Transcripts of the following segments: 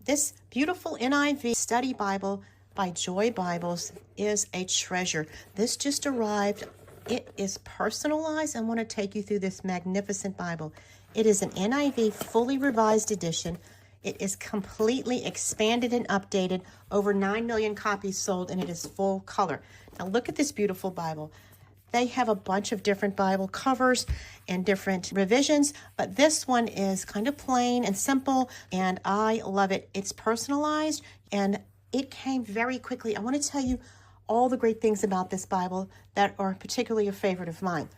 This beautiful NIV Study Bible by Joy Bibles is a treasure. This just arrived. It is personalized. I want to take you through this magnificent Bible. It is an NIV fully revised edition. It is completely expanded and updated. Over 9 million copies sold, and it is full color. Now look at this beautiful Bible. They have a bunch of different Bible covers and different revisions, but this one is kind of plain and simple, and I love it. It's personalized, and it came very quickly. I want to tell you all the great things about this Bible that are particularly a favorite of mine.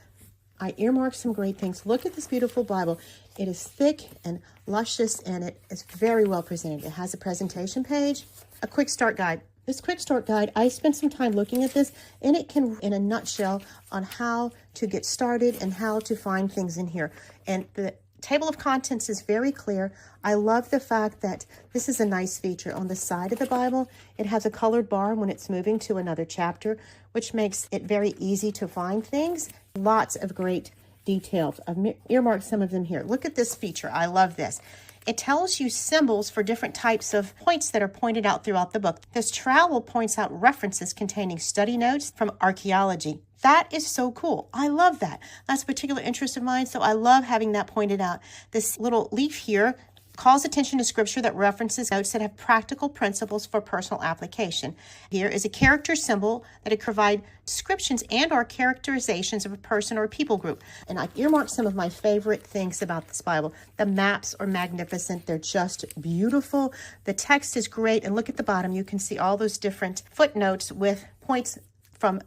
I earmarked some great things. Look at this beautiful Bible. It is thick and luscious, and it is very well presented. It has a presentation page, a quick start guide. This quick start guide, I spent some time looking at this, and it can, in a nutshell, on how to get started and how to find things in here. And the table of contents is very clear. I love the fact that this is a nice feature. On the side of the Bible, it has a colored bar when it's moving to another chapter, which makes it very easy to find things. Lots of great details. I've earmarked some of them here. Look at this feature. I love this. It tells you symbols for different types of points that are pointed out throughout the book. This trowel points out references containing study notes from archaeology. That is so cool. I love that. That's a particular interest of mine, so I love having that pointed out. This little leaf here calls attention to scripture that references notes that have practical principles for personal application. Here is a character symbol that it provide descriptions and or characterizations of a person or people group. And I've earmarked some of my favorite things about this Bible. The maps are magnificent. They're just beautiful. The text is great. And look at the bottom. You can see all those different footnotes with points from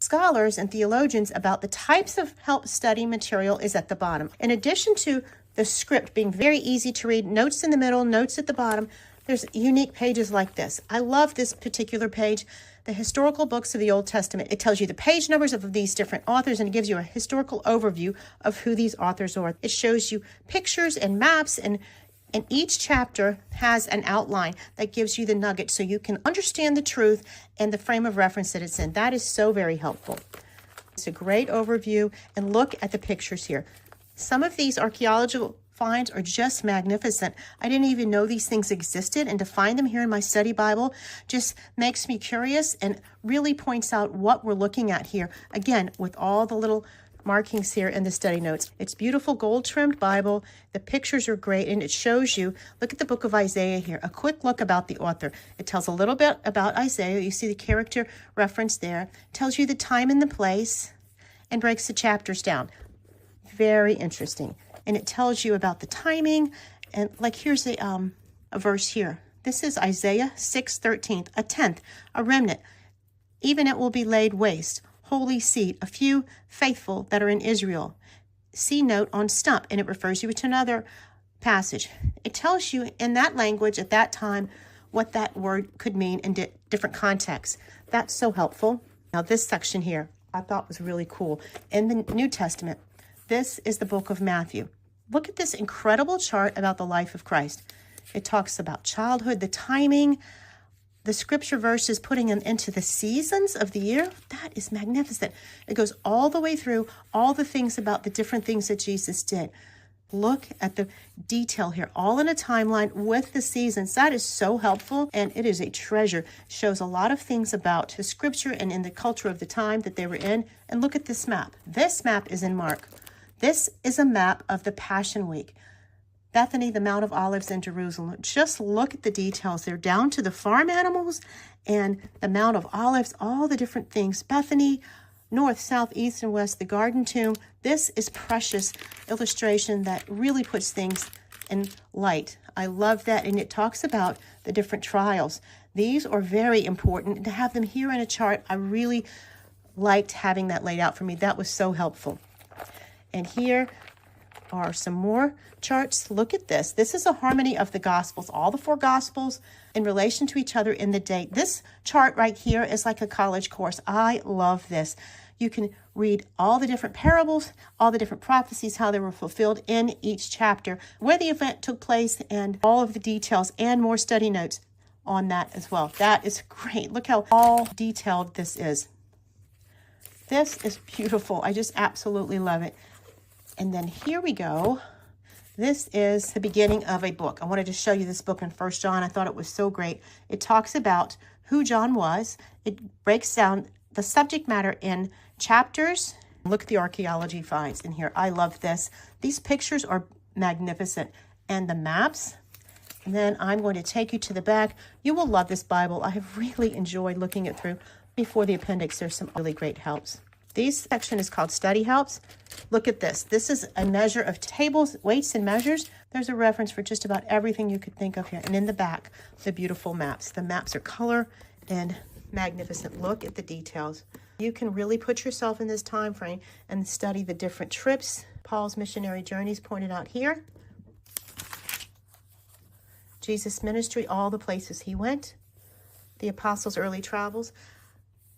scholars and theologians about the types of help study material is at the bottom. In addition to the script being very easy to read, notes in the middle, notes at the bottom, there's unique pages like this. I love this particular page, the historical books of the Old Testament. It tells you the page numbers of these different authors, and it gives you a historical overview of who these authors are. It shows you pictures and maps, and each chapter has an outline that gives you the nugget so you can understand the truth and the frame of reference that it's in. That is so very helpful. It's a great overview, and look at the pictures here. Some of these archaeological finds are just magnificent. I didn't even know these things existed, and to find them here in my study Bible just makes me curious and really points out what we're looking at here. Again, with all the little markings here in the study notes. It's beautiful gold-trimmed Bible. The pictures are great, and it shows you, look at the book of Isaiah here, a quick look about the author. It tells a little bit about Isaiah. You see the character reference there. It tells you the time and the place and breaks the chapters down. Very interesting. And it tells you about the timing. And like here's a verse here. This is Isaiah 6:13, a tenth, a remnant. Even it will be laid waste. Holy seed, a few faithful that are in Israel. See note on stump, and it refers you to another passage. It tells you in that language at that time what that word could mean in different contexts. That's so helpful. Now this section here I thought was really cool. In the New Testament, this is the book of Matthew. Look at this incredible chart about the life of Christ. It talks about childhood, the timing, the scripture verses putting them into the seasons of the year. That is magnificent. It goes all the way through all the things about the different things that Jesus did. Look at the detail here, all in a timeline with the seasons. That is so helpful, and it is a treasure. Shows a lot of things about the scripture and in the culture of the time that they were in. And look at this map. This map is in Mark. This is a map of the Passion Week. Bethany, the Mount of Olives in Jerusalem. Just look at the details. They're down to the farm animals and the Mount of Olives, all the different things. Bethany, north, south, east, and west, the garden tomb. This is precious illustration that really puts things in light. I love that, and it talks about the different trials. These are very important, and to have them here in a chart, I really liked having that laid out for me. That was so helpful. And here are some more charts. Look at this. This is a harmony of the Gospels, all the 4 Gospels in relation to each other in the date. This chart right here is like a college course. I love this. You can read all the different parables, all the different prophecies, how they were fulfilled in each chapter, where the event took place, and all of the details and more study notes on that as well. That is great. Look how all detailed this is. This is beautiful. I just absolutely love it. And then here we go This is the beginning of a book. I wanted to show you this book in 1 John. I thought it was so great. It talks about who John was. It breaks down the subject matter in chapters. Look at the archaeology finds in here. I love this. These pictures are magnificent. And the maps. And then I'm going to take you to the back. You will love this Bible. I have really enjoyed looking it through. Before the appendix, there's some really great helps. This section is called Study Helps. Look at this. This is a measure of tables, weights, and measures. There's a reference for just about everything you could think of here. And in the back, the beautiful maps. The maps are color and magnificent. Look at the details. You can really put yourself in this time frame and study the different trips. Paul's missionary journeys pointed out here. Jesus' ministry, all the places he went. The apostles' early travels.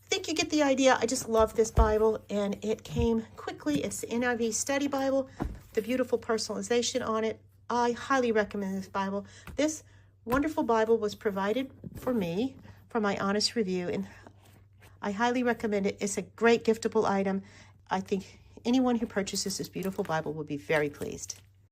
I think you get the idea. I just love this Bible, and it came quickly. It's the NIV Study Bible, the beautiful personalization on it. I highly recommend this Bible. This wonderful Bible was provided for me for my honest review, and I highly recommend it. It's a great giftable item. I think anyone who purchases this beautiful Bible will be very pleased.